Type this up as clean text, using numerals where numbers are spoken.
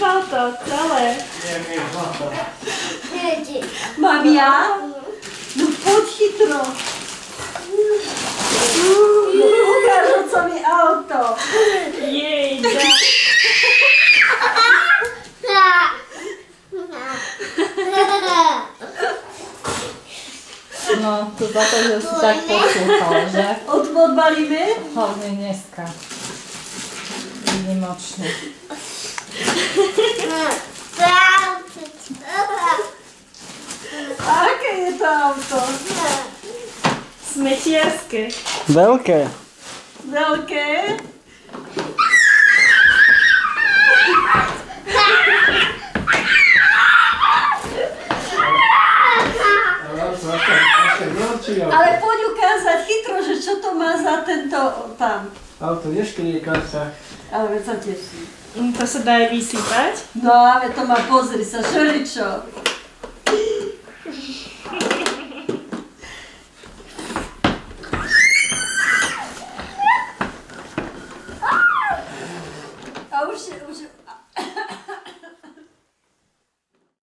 to, celé. Neviem, zlato. Mám ja? No poď chytro. Ukáž otcovi auto. Jej, dá. No, to za to, že si tak poslúchal, že? Odbalíme? Hlavne dneska. Výnimočne. Aké je to auto? Smetiarske. Veľké. Veľké? Ale poď ukázať chytro, že čo to má za tento tam. Auto neškrieka sa. Ale veď sa teší. To sa dá aj vysypať. No ale to má, pozri sa, šeličo. A